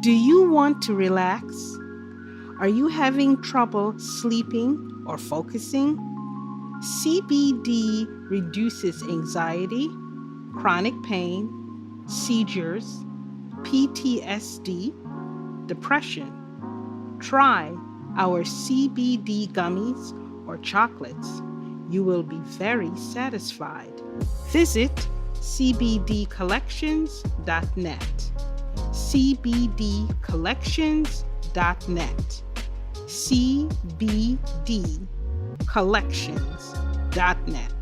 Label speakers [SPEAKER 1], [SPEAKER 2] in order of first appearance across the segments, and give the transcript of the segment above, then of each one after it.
[SPEAKER 1] Do you want to relax? Are you having trouble sleeping or focusing? CBD reduces anxiety, chronic pain, seizures, PTSD, depression. Try our CBD gummies or chocolates. You will be very satisfied. Visit cbdcollections.net. cbdcollections.net. cbdcollections.net.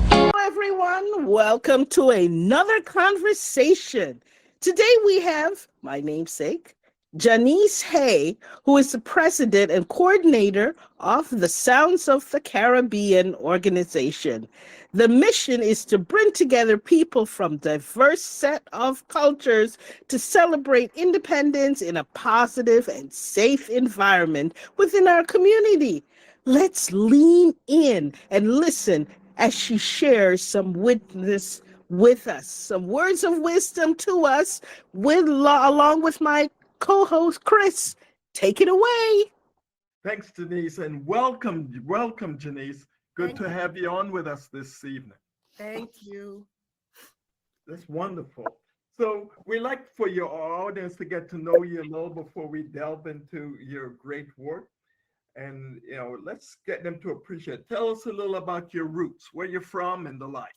[SPEAKER 1] Hello, everyone. Welcome to another conversation. Today we have my namesake, Jahniece Haye, who is the president and coordinator of the Sounds of the Caribbean organization. The mission is to bring together people from diverse set of cultures to celebrate independence in a positive and safe environment within our community. Let's lean in and listen as she shares some witness with us, some words of wisdom to us, along with my co-host Chris. Take it away.
[SPEAKER 2] Thanks, Jahniece, and welcome, Jahniece. Good
[SPEAKER 3] Thank
[SPEAKER 2] to
[SPEAKER 3] you.
[SPEAKER 2] have you on with us this evening.
[SPEAKER 3] Thank you.
[SPEAKER 2] That's wonderful. So we like for your audience to get to know you a little before we delve into your great work. And let's get them to appreciate. Tell us a little about your roots, where you're from, and the like.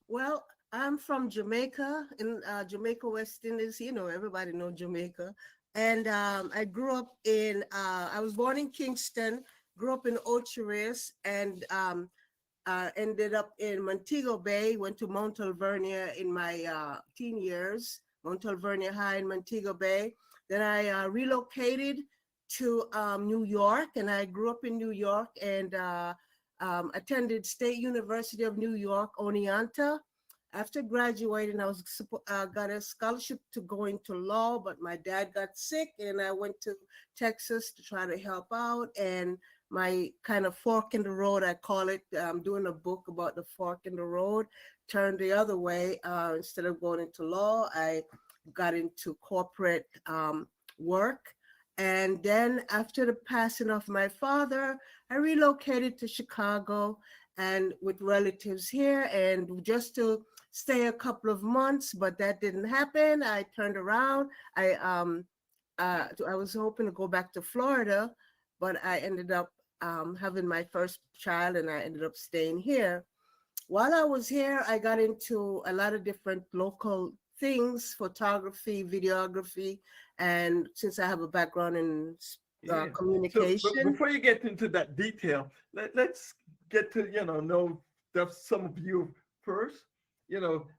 [SPEAKER 3] Well, I'm from Jamaica, in Jamaica, West Indies. You know, everybody know Jamaica. And I grew up I was born in Kingston, grew up in Ocho and ended up in Montego Bay, went to Mount Alvernia in my teen years, Mount Alvernia High in Montego Bay. Then I relocated to New York, and I grew up in New York and attended State University of New York, Oneonta. After graduating, I got a scholarship to go into law, but my dad got sick, and I went to Texas to try to help out. And my kind of fork in the road, I call it. I'm doing a book about the fork in the road. Turned the other way. Instead of going into law, I got into corporate work. And then after the passing of my father, I relocated to Chicago and with relatives here, and just to stay a couple of months, but that didn't happen. I turned around. I was hoping to go back to Florida, but I ended up having my first child, and I ended up staying here. While I was here, I got into a lot of different local things, photography, videography, and since I have a background in
[SPEAKER 2] Yeah. But
[SPEAKER 3] communication.
[SPEAKER 2] before you get into that detail, let's get to know some of you first.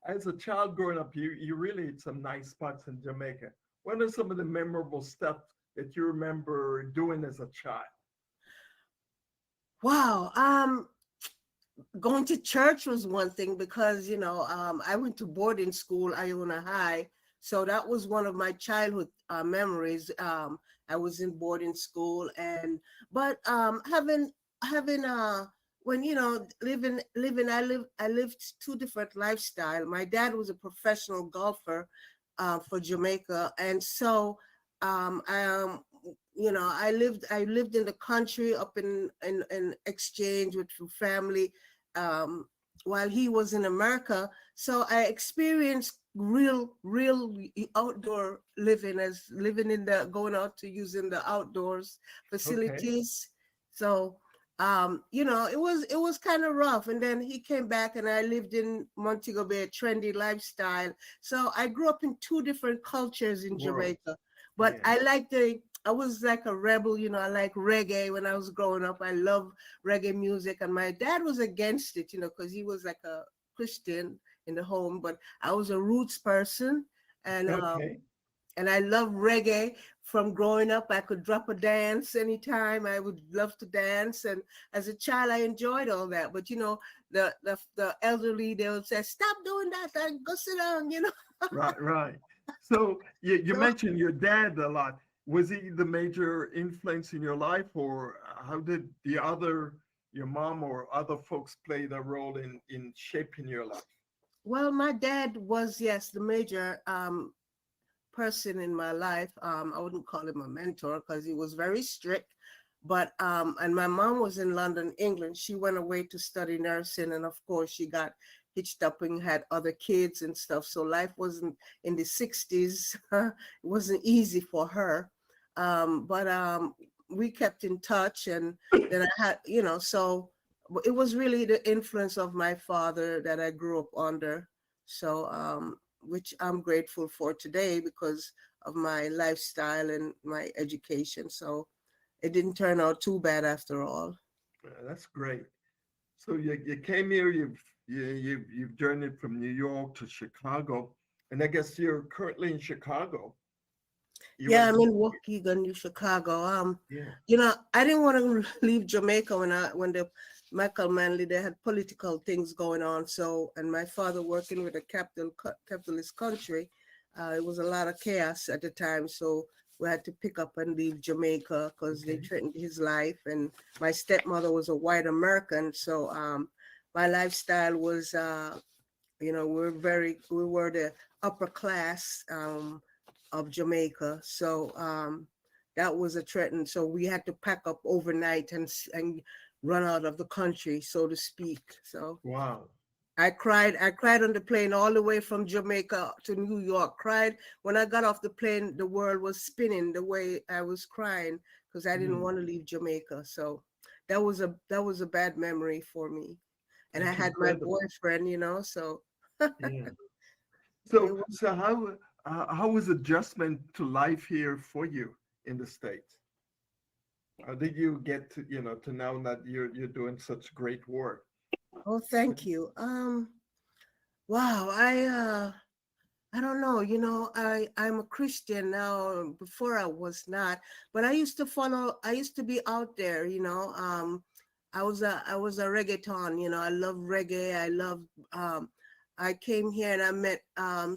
[SPEAKER 2] As a child growing up, you really had some nice spots in Jamaica. What are some of the memorable stuff that you remember doing as a child?
[SPEAKER 3] Wow. Going to church was one thing because I went to boarding school, Iona High, so that was one of my childhood memories. I was in boarding school, but having when I lived two different lifestyle. My dad was a professional golfer for Jamaica, and so I lived in the country up in exchange with family um, while he was in America. So I experienced real outdoor living, as living in the going out to using the outdoors
[SPEAKER 2] Okay.
[SPEAKER 3] facilities. So it was kind of rough. And then he came back, and I lived in Montego Bay, a trendy lifestyle. So I grew up in two different cultures in
[SPEAKER 2] World.
[SPEAKER 3] Jamaica. But
[SPEAKER 2] Yeah.
[SPEAKER 3] I was like a rebel, I like reggae when I was growing up. I love reggae music, and my dad was against it, because he was like a Christian in the home, but I was a roots person, and
[SPEAKER 2] Okay.
[SPEAKER 3] I love reggae from growing up. I could drop a dance anytime. I would love to dance, and as a child, I enjoyed all that. But the elderly, they would say, "Stop doing that and go sit down,"
[SPEAKER 2] Right. Right. So you
[SPEAKER 3] So
[SPEAKER 2] mentioned your dad a lot. Was he the major influence in your life, or how did the other your mom or other folks played a role in shaping your life?
[SPEAKER 3] Well, my dad was, yes, the major person in my life. I wouldn't call him a mentor because he was very strict. But and my mom was in London, England. She went away to study nursing, and of course, she got hitched up and had other kids and stuff. So life wasn't in the 60s. It wasn't easy for her. But we kept in touch, and then I had, so it was really the influence of my father that I grew up under. So which I'm grateful for today because of my lifestyle and my education. So it didn't turn out too bad after all.
[SPEAKER 2] That's great. So you came here, you've journeyed from New York to Chicago, and I guess you're currently in Chicago.
[SPEAKER 3] Yeah, I'm in Waukegan, New Chicago.
[SPEAKER 2] Yeah.
[SPEAKER 3] I didn't want to leave Jamaica when the Michael Manley, they had political things going on. So, and my father working with a capitalist country, it was a lot of chaos at the time. So we had to pick up and leave Jamaica because they threatened his life. And my stepmother was a white American. So my lifestyle was, we were the upper class of Jamaica. So that was a threat. So we had to pack up overnight and run out of the country, so to speak. So
[SPEAKER 2] wow.
[SPEAKER 3] I cried on the plane all the way from Jamaica to New York. Cried when I got off the plane, the world was spinning the way I was crying because I didn't want to leave Jamaica. So that was a bad memory for me. And
[SPEAKER 2] That's
[SPEAKER 3] I had my
[SPEAKER 2] incredible.
[SPEAKER 3] boyfriend, so
[SPEAKER 2] Yeah.
[SPEAKER 3] it
[SPEAKER 2] So
[SPEAKER 3] was,
[SPEAKER 2] so how was adjustment to life here for you in the States? How did you get to know that you're doing such great work?
[SPEAKER 3] oh, thank you. Wow, I don't know, I'm a Christian now. Before I was not, but I used to be out there, I was a reggaeton, I love reggae. I came here and I met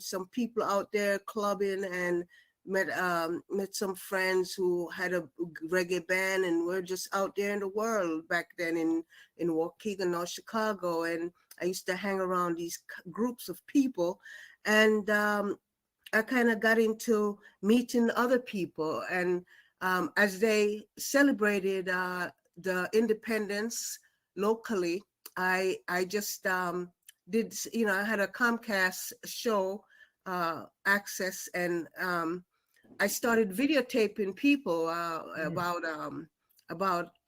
[SPEAKER 3] some people out there clubbing and met some friends who had a reggae band, and we're just out there in the world back then in Waukegan, North Chicago. And I used to hang around these groups of people, and I kind of got into meeting other people. And as they celebrated the independence locally, I just did, I had a Comcast show access, and I started videotaping people about,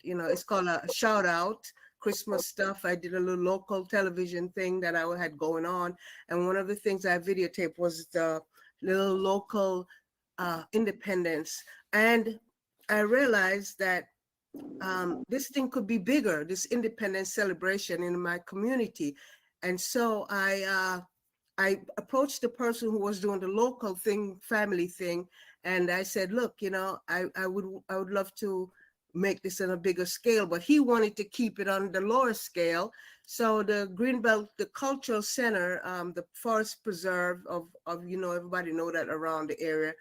[SPEAKER 3] it's called a shout out. Christmas stuff. I did a little local television thing that I had going on. And one of the things I videotaped was the little local independence. And I realized that this thing could be bigger, this independence celebration in my community. And so I approached the person who was doing the local thing, family thing, and I said, look, I would love to make this on a bigger scale, but he wanted to keep it on the lower scale. So the Greenbelt, the cultural center, the forest preserve of everybody know that around the area,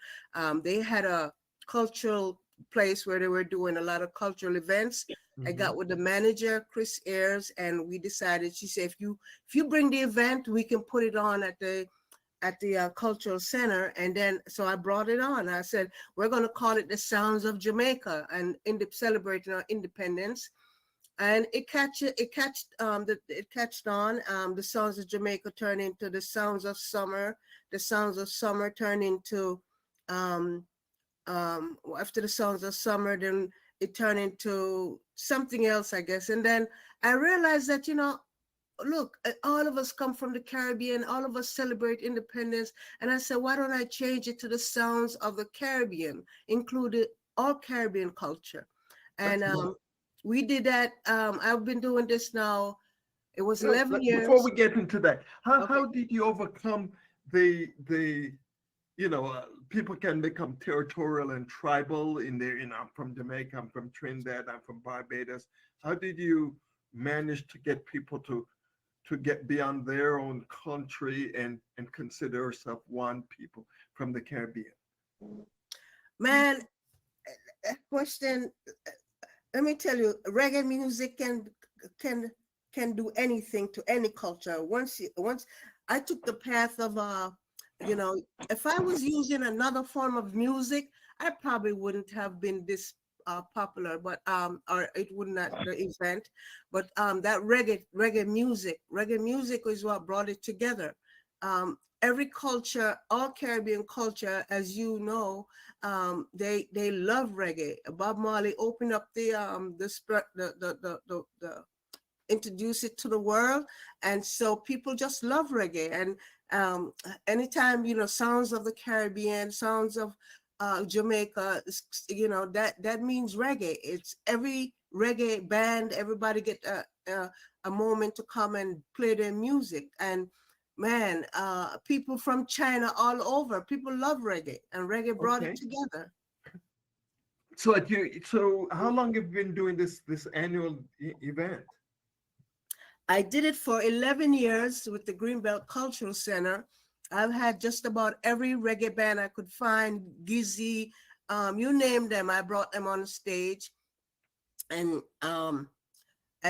[SPEAKER 3] they had a cultural place where they were doing a lot of cultural events. I got with the manager, Chris Ayers, and we decided, she said, if you bring the event, we can put it on at the cultural center. And then, so I brought it on. I said, we're going to call it the Sounds of Jamaica and celebrating our independence. And it catched on. The Sounds of Jamaica turned into the Sounds of Summer. The Sounds of Summer turned into, after the Sounds of Summer, then it turned into something else, I guess. And then I realized that, look, all of us come from the Caribbean, all of us celebrate independence. And I said, why don't I change it to the Sounds of the Caribbean, included all Caribbean culture? And we did that. I've been doing this now. It was 11 years.
[SPEAKER 2] Before we get into that, how did you overcome the people can become territorial and tribal in their, I'm from Jamaica, I'm from Trinidad, I'm from Barbados. How did you manage to get people to get beyond their own country and consider yourself one people from the Caribbean?
[SPEAKER 3] Man, question, let me tell you, reggae music can can do anything to any culture. Once I took the path of you know, if I was using another form of music, I probably wouldn't have been this popular, but or it would not the event. But that reggae music is what brought it together. Every culture, all Caribbean culture, as you know, they love reggae. Bob Marley opened up the introduce it to the world, and so people just love reggae. And anytime, you know, sounds of the Caribbean, sounds of Jamaica, you know, that means reggae. It's every reggae band, everybody get a moment to come and play their music. And man, people from China all over, people love reggae, and reggae brought it
[SPEAKER 2] Okay.
[SPEAKER 3] together.
[SPEAKER 2] So how long have you been doing this annual event?
[SPEAKER 3] I did it for 11 years with the Greenbelt Cultural Center. I've had just about every reggae band I could find, Gizzy, you name them, I brought them on stage. And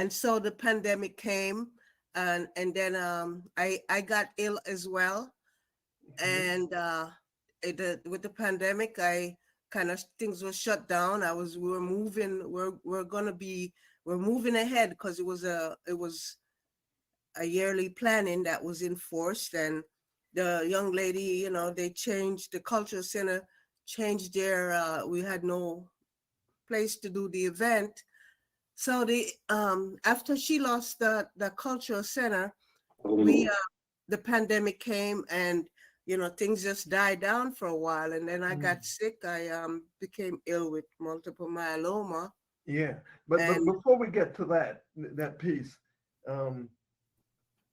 [SPEAKER 3] so the pandemic came, and then I got ill as well. And with the pandemic, I kind of things were shut down. We're moving ahead because it was a yearly planning that was enforced. And the young lady, you know, they changed the cultural center, changed we had no place to do the event. So after she lost the cultural center, the pandemic came, and you know, things just died down for a while. And then I got sick. I became ill with multiple myeloma.
[SPEAKER 2] Yeah, but before we get to that piece,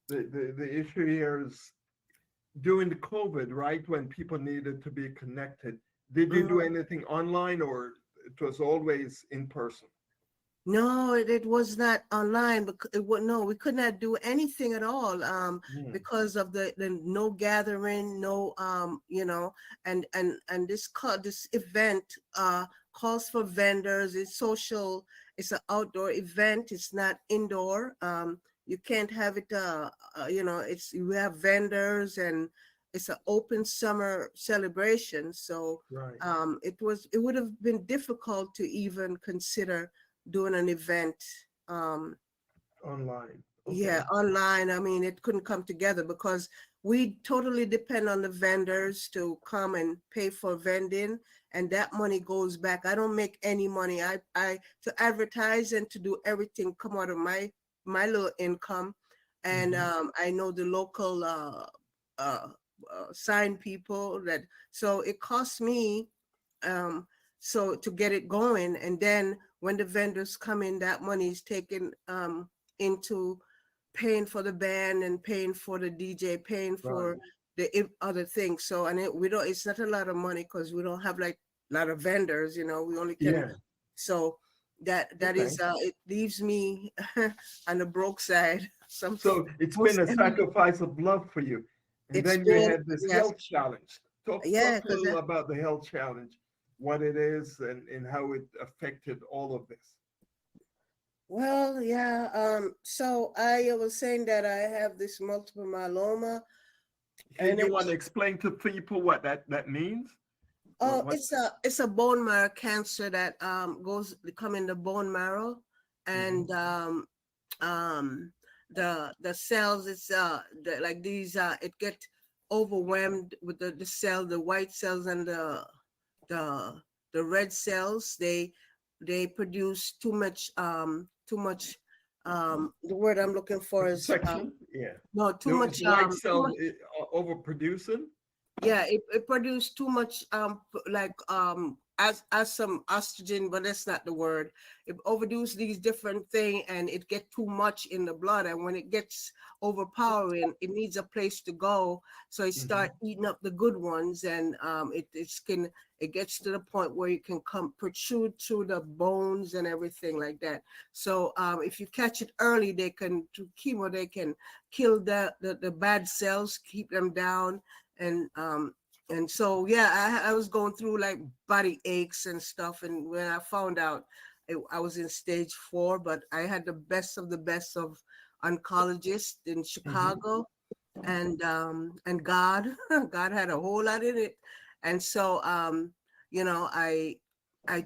[SPEAKER 2] the issue here is during the COVID, right, when people needed to be connected, did you do anything online, or it was always in person?
[SPEAKER 3] No, it was not online, but no, we could not do anything at all because of the no gathering, no you know, and this event calls for vendors. It's social. It's an outdoor event. It's not indoor. You can't have it. You know, you have vendors, and it's an open summer celebration. So
[SPEAKER 2] Right.
[SPEAKER 3] it would have been difficult to even consider doing an event
[SPEAKER 2] Online.
[SPEAKER 3] yeah, online. I mean, it couldn't come together because we totally depend on the vendors to come and pay for vending, and that money goes back. I don't make any money. I to advertise and to do everything come out of my little income. And I know the local sign people that, so it costs me so to get it going. And then when the vendors come in, that money is taken into paying for the band and paying for the DJ, paying for the other things. So, and it's not a lot of money because we don't have like a lot of vendors, you know, we only can, so that is, it leaves me on the broke side.
[SPEAKER 2] So it's been a sacrifice of love for you. And then you had this health challenge. Talk a little about the health challenge, what it is, and how it affected all of this.
[SPEAKER 3] Well, yeah. So I was saying that I have this multiple myeloma.
[SPEAKER 2] And you want to explain to people what that means?
[SPEAKER 3] Oh, it's a bone marrow cancer that come in the bone marrow, and the cells, it's like these it get overwhelmed with the white cells and the red cells. They produce too much the word I'm looking for is no, too much
[SPEAKER 2] white cell overproducing.
[SPEAKER 3] Yeah, it produced too much like as some estrogen, but that's not the word. It overdoes these different things, and it gets too much in the blood, and when it gets overpowering, it needs a place to go, so it start eating up the good ones, and it gets to the point where you can protrude through the bones and everything like that. So if you catch it early, through chemo, they can kill the bad cells, keep them down. And so, yeah, I was going through like body aches and stuff. And when I found out I was in stage 4, but I had the best of oncologists in Chicago, and God, God had a whole lot in it, and so you know, I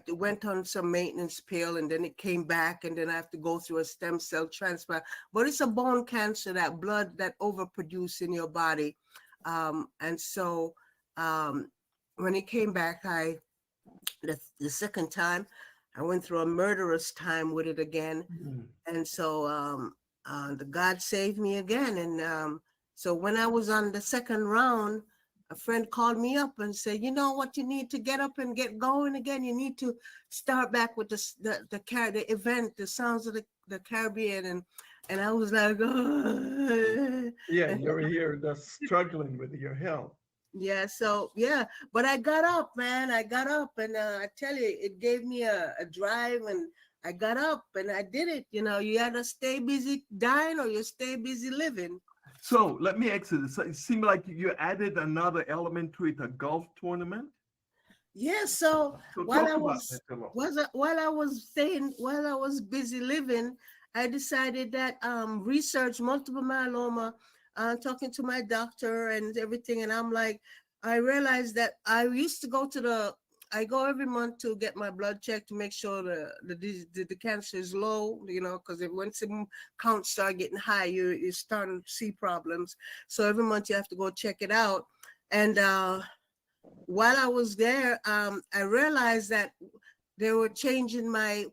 [SPEAKER 3] went on some maintenance pill, and then it came back, and then I have to go through a stem cell transplant. But it's a bone cancer, that blood that overproduce in your body, and so um, when it came back, the second time, I went through a murderous time with it again, and so the God saved me again, and so when I was on the second round, a friend called me up and said, "You know what? You need to get up and get going again. You need to start back with the event, the Sounds of the Caribbean." And I was like, "Oh."
[SPEAKER 2] Yeah, you're here just struggling with your health.
[SPEAKER 3] Yeah, so yeah, but I got up, man. I got up, and I tell you, it gave me a drive, and I got up and I did it. You know, you either stay busy dying or you stay busy living.
[SPEAKER 2] So let me ask you this. It seemed like you added another element to it, a golf tournament.
[SPEAKER 3] Yeah, so
[SPEAKER 2] So
[SPEAKER 3] while
[SPEAKER 2] talk
[SPEAKER 3] I
[SPEAKER 2] about
[SPEAKER 3] was
[SPEAKER 2] that a little.
[SPEAKER 3] while I was busy living, I decided that research multiple myeloma, talking to my doctor and everything, and I'm like, I realized that I used to go to I go every month to get my blood checked to make sure the cancer is low, you know, because once the counts start getting high, you're starting to see problems. So every month you have to go check it out, and while I was there, I realized that they were changing my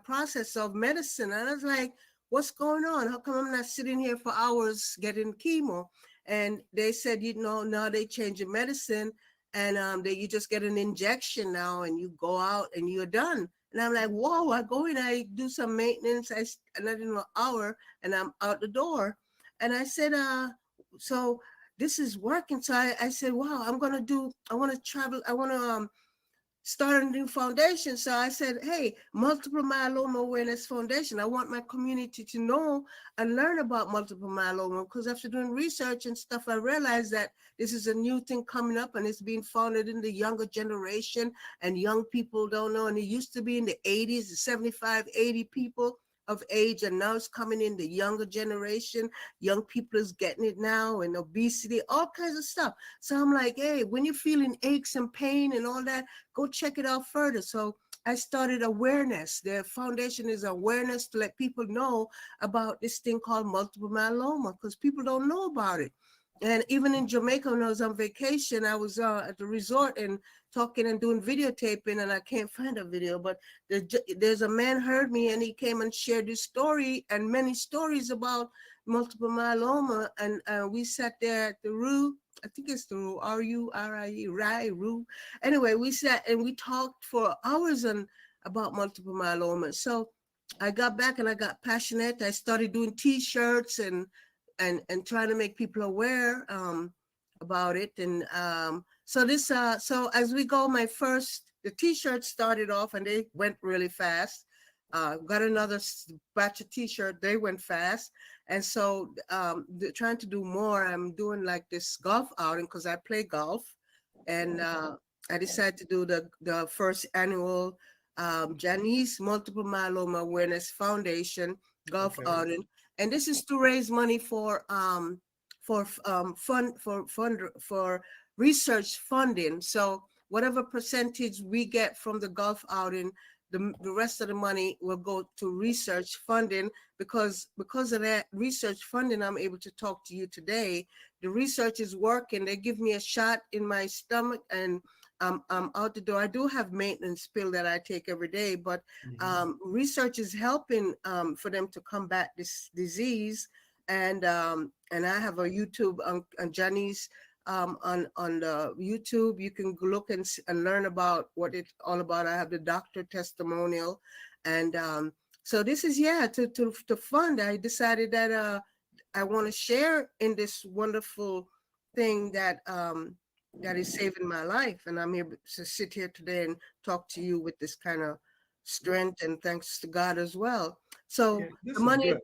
[SPEAKER 3] process of medicine. And I was like, what's going on? How come I'm not sitting here for hours getting chemo? And they said, you know, now they change your medicine, and you just get an injection now, and you go out and you're done. And I'm like, whoa, I go in, I do some maintenance, and I do an hour, and I'm out the door. And I said, so this is working. So I said, wow, I want to travel. I want to start a new foundation. So I said, hey, Multiple Myeloma Awareness Foundation. I want my community to know and learn about multiple myeloma, because after doing research and stuff, I realized that this is a new thing coming up, and it's being founded in the younger generation, and young people don't know. And it used to be in the 80s, the 75, 80 people of age, and now it's coming in the younger generation. Young people is getting it now, and obesity, all kinds of stuff. So I'm like, hey, when you're feeling aches and pain and all that, go check it out further. So I started awareness. The foundation is awareness to let people know about this thing called multiple myeloma, because people don't know about it. And even in Jamaica, when I was on vacation, I was at the resort and talking and doing videotaping, and I can't find a video, but there's a man heard me, and he came and shared his story and many stories about multiple myeloma. And we sat there at the Rue, I think it's the Rue, R-U-R-I-E, Rue. Anyway, we sat and we talked for hours about multiple myeloma. So I got back and I got passionate. I started doing T-shirts and trying to make people aware about it. And so as we go, the T-shirts started off and they went really fast. Got another batch of T-shirt, they went fast. And so trying to do more, I'm doing like this golf outing because I play golf. And I decided to do the first annual Jahniece Multiple Myeloma Awareness Foundation golf outing. And this is to raise money for research funding. So whatever percentage we get from the golf outing, the rest of the money will go to research funding. Because of that research funding, I'm able to talk to you today. The research is working. They give me a shot in my stomach, and I'm out the door. I do have maintenance pill that I take every day, but research is helping for them to combat this disease. And I have a YouTube on Jahniece on the YouTube. You can look and learn about what it's all about. I have the doctor testimonial, and so this is to fund. I decided that I want to share in this wonderful thing that is saving my life, and I'm able to sit here today and talk to you with this kind of strength, and thanks to God as well. So the money.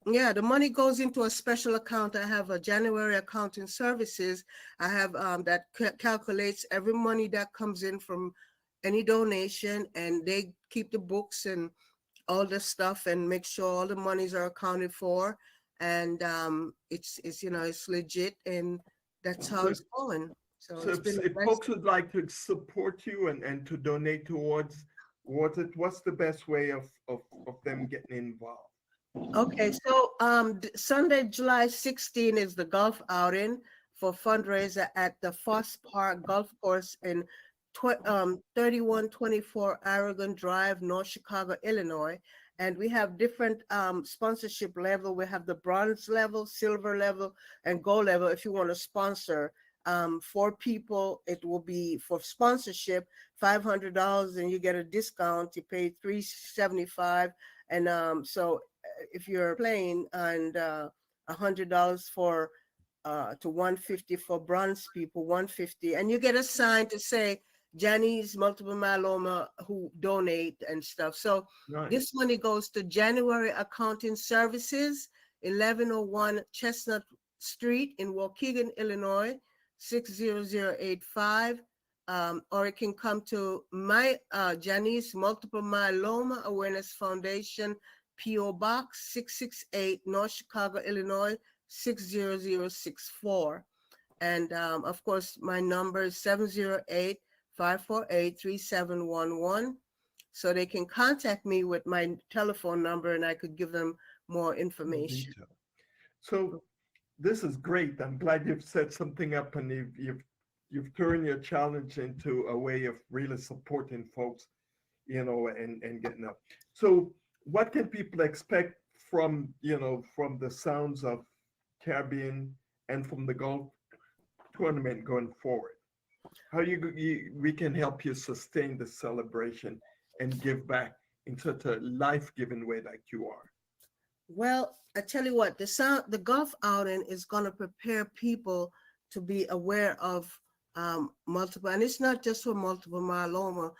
[SPEAKER 3] Yeah, the money goes into a special account. I have a January accounting services. I have that calculates every money that comes in from any donation, and they keep the books and all the stuff and make sure all the monies are accounted for. And it's it's legit, and that's how
[SPEAKER 2] So,
[SPEAKER 3] it's going. So
[SPEAKER 2] so
[SPEAKER 3] it's been a
[SPEAKER 2] if
[SPEAKER 3] blessing.
[SPEAKER 2] folks would like to support you and to donate towards it, what's the best way of them getting involved?
[SPEAKER 3] Okay, so Sunday, July 16 is the golf outing for fundraiser at the Foss Park Golf Course in 3124 Aragon Drive, North Chicago, Illinois. And we have different sponsorship level. We have the bronze level, silver level, and gold level. If you want to sponsor, for people, it will be for sponsorship $500, and you get a discount. You pay $375, and so if you're playing, and $100 for to 150 for bronze people, 150, and you get a sign to say Jahniece multiple myeloma who donate and stuff. So
[SPEAKER 2] Nice.
[SPEAKER 3] this money goes to January Accounting Services, 1101 Chestnut Street in Waukegan, Illinois, 60085. Or it can come to my Jahniece Multiple Myeloma Awareness Foundation, P.O. Box 668, North Chicago, Illinois, 60064. And of course, my number is 708-548-3711. So they can contact me with my telephone number, and I could give them more information.
[SPEAKER 2] So this is great. I'm glad you've set something up, and you've turned your challenge into a way of really supporting folks, and getting up. So what can people expect from the sounds of Caribbean and from the golf tournament going forward? How we can help you sustain the celebration and give back in such a life-giving way like you are?
[SPEAKER 3] Well, I tell you what, the golf outing is going to prepare people to be aware of multiple, and it's not just for multiple myeloma.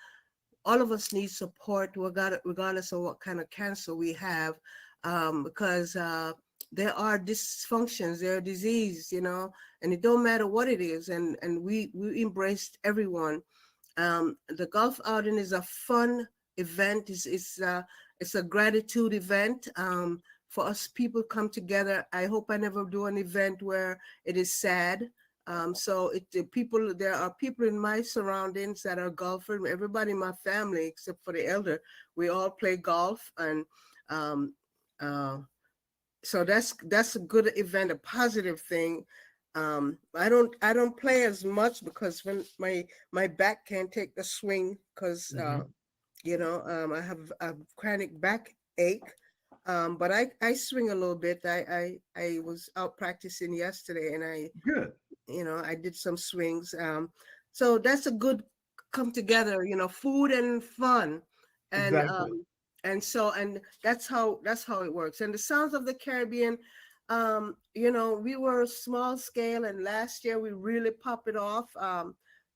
[SPEAKER 3] All of us need support, regardless of what kind of cancer we have, because there are dysfunctions, there are disease, and it don't matter what it is, and we embraced everyone. The golf outing is a fun event. It's a gratitude event. For us people come together. I hope I never do an event where it is sad. There are people in my surroundings that are golfers. Everybody in my family, except for the elder, we all play golf, and so that's a good event, a positive thing. I don't play as much because when my back can't take the swing, because I have a chronic back ache. But I swing a little bit. I was out practicing yesterday, and
[SPEAKER 2] Good.
[SPEAKER 3] I did some swings. So that's a good come together, food and fun. And
[SPEAKER 2] Exactly.
[SPEAKER 3] and that's how it works. And the Sounds of the Caribbean, we were small scale, and last year we really popped it off.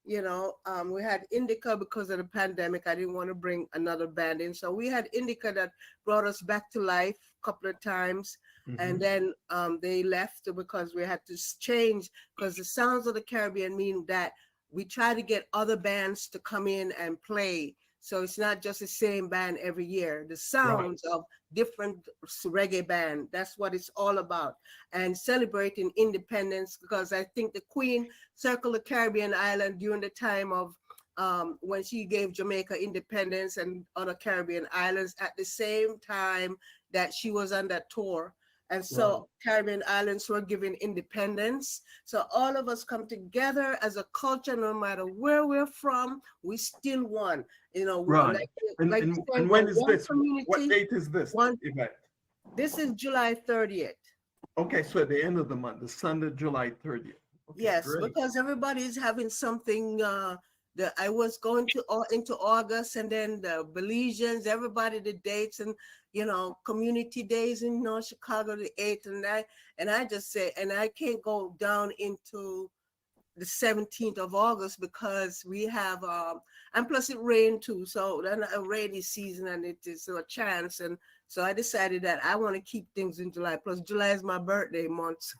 [SPEAKER 3] We had Indica because of the pandemic. I didn't want to bring another band in. So we had Indica that brought us back to life a couple of times. And then they left because we had to change, because the Sounds of the Caribbean mean that we try to get other bands to come in and play. So it's not just the same band every year. The sounds of different reggae band, that's what it's all about. And celebrating independence, because I think the Queen circled the Caribbean island during the time of when she gave Jamaica independence and other Caribbean islands at the same time that she was on that tour. And so Caribbean islands were given independence. So all of us come together as a culture, no matter where we're from, we still won.
[SPEAKER 2] Right. And when is this? What date is this event?
[SPEAKER 3] This is July 30th.
[SPEAKER 2] Okay, so at the end of the month, the Sunday, July 30th. Okay,
[SPEAKER 3] yes,
[SPEAKER 2] great.
[SPEAKER 3] Because everybody's having something. That I was going to into August, and then the Belizeans, everybody, the dates, and community days in North Chicago, the 8th and 9th, and I just say, and I can't go down into the 17th of August because we have and plus it rained too, so then a rainy season, and it is a chance, and so I decided that I want to keep things in July. Plus July is my birthday month.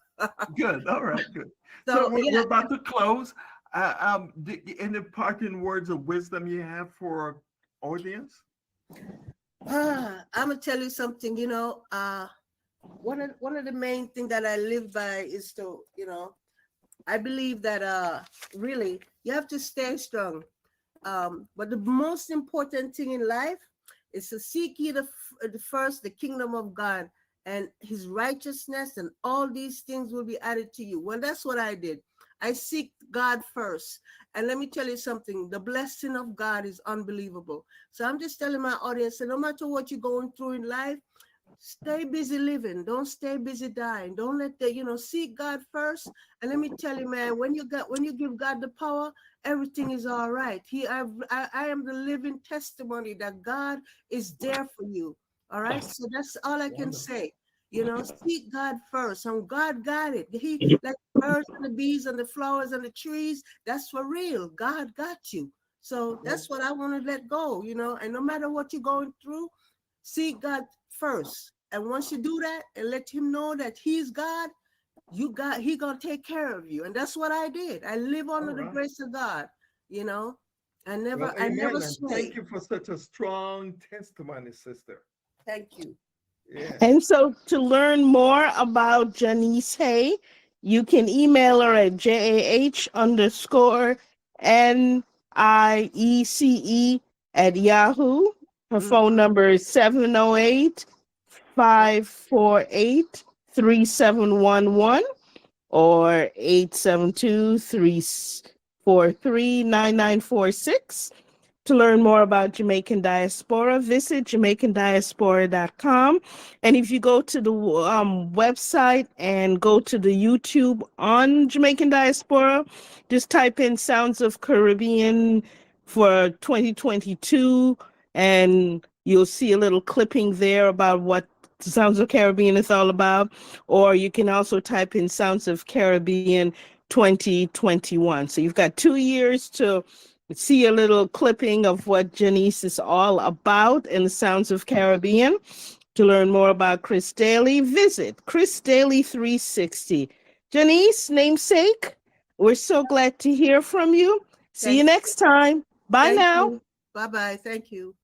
[SPEAKER 2] Good. All right. Good. So we're about to close. Any parting words of wisdom you have for our audience?
[SPEAKER 3] I'm gonna tell you something. One of the main things that I live by is to, I believe that really you have to stay strong. But the most important thing in life is to seek ye the first the kingdom of God and his righteousness, and all these things will be added to you. Well, that's what I did. I seek God first. And let me tell you something, the blessing of God is unbelievable. So I'm just telling my audience that no matter what you're going through in life, stay busy living. Don't stay busy dying. Don't let seek God first. And let me tell you, man, when you give God the power, everything is all right. I am the living testimony that God is there for you. All right. So that's all I can say. Seek God first. And God got it. He, like the birds and the bees and the flowers and the trees, that's for real. God got you. So that's what I want to let go, and no matter what you're going through, seek God first. And once you do that and let him know that he's God, he gonna take care of you. And that's what I did. I live under the grace of God, I
[SPEAKER 2] Well,
[SPEAKER 3] I
[SPEAKER 2] amen.
[SPEAKER 3] never
[SPEAKER 2] And thank
[SPEAKER 3] sway.
[SPEAKER 2] you for such a strong testimony, sister.
[SPEAKER 3] Thank you.
[SPEAKER 2] Yes.
[SPEAKER 1] And so to learn more about Jahniece Haye, you can email her at JAH_NIECE at Yahoo. Her phone number is 708-548-3711 or 872-343-9946. To learn more about Jamaican Diaspora, visit JamaicanDiaspora.com. And if you go to the website and go to the YouTube on Jamaican Diaspora, just type in Sounds of Caribbean for 2022, and you'll see a little clipping there about what Sounds of Caribbean is all about. Or you can also type in Sounds of Caribbean 2021. So you've got 2 years to see a little clipping of what Jahniece is all about in the Sounds of Caribbean. To learn more about Chris Daly, visit Chris Daly 360. Jahniece, namesake, we're so glad to hear from you. See you
[SPEAKER 3] Thank
[SPEAKER 1] next time. Bye
[SPEAKER 3] Thank
[SPEAKER 1] now.
[SPEAKER 3] you. Bye-bye. Thank you.